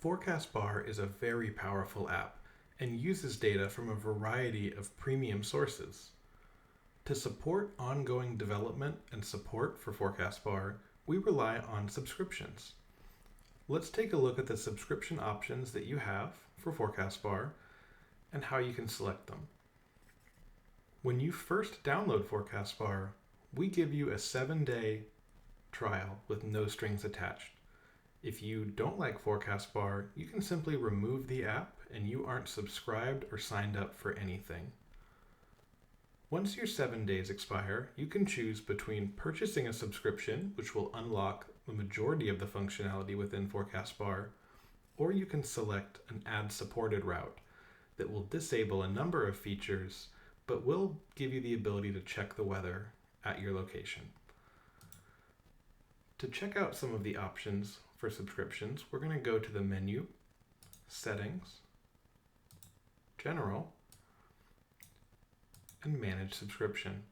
Forecast Bar is a very powerful app and uses data from a variety of premium sources. To support ongoing development and support for Forecast Bar, we rely on subscriptions. Let's take a look at the subscription options that you have for Forecast Bar and how you can select them. When you first download Forecast Bar, we give you a 7-day trial with no strings attached. If you don't like Forecast Bar, you can simply remove the app and you aren't subscribed or signed up for anything. Once your 7 days expire, you can choose between purchasing a subscription, which will unlock the majority of the functionality within Forecast Bar, or you can select an ad-supported route that will disable a number of features, but will give you the ability to check the weather at your location. To check out some of the options for subscriptions, we're going to go to the menu, Settings, General, and Manage Subscription.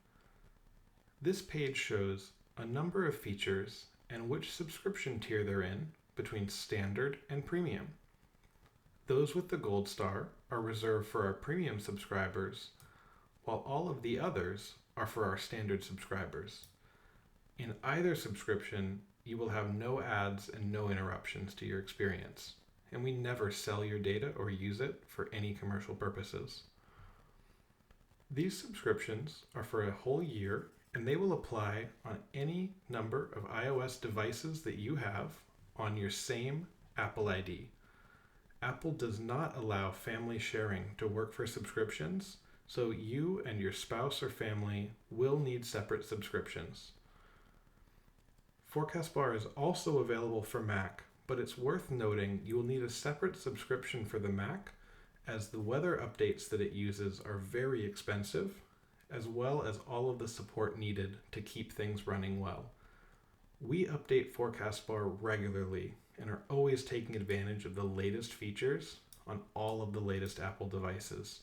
This page shows a number of features and which subscription tier they're in between Standard and Premium. Those with the Gold Star are reserved for our Premium subscribers, while all of the others are for our Standard subscribers. In either subscription, you will have no ads and no interruptions to your experience, and we never sell your data or use it for any commercial purposes. These subscriptions are for a whole year, and they will apply on any number of iOS devices that you have on your same Apple ID. Apple does not allow family sharing to work for subscriptions, so you and your spouse or family will need separate subscriptions. Forecast Bar is also available for Mac, but it's worth noting you will need a separate subscription for the Mac, as the weather updates that it uses are very expensive, as well as all of the support needed to keep things running well. We update Forecast Bar regularly and are always taking advantage of the latest features on all of the latest Apple devices.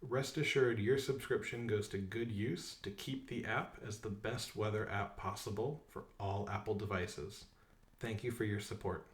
Rest assured your subscription goes to good use to keep the app as the best weather app possible for all Apple devices. Thank you for your support.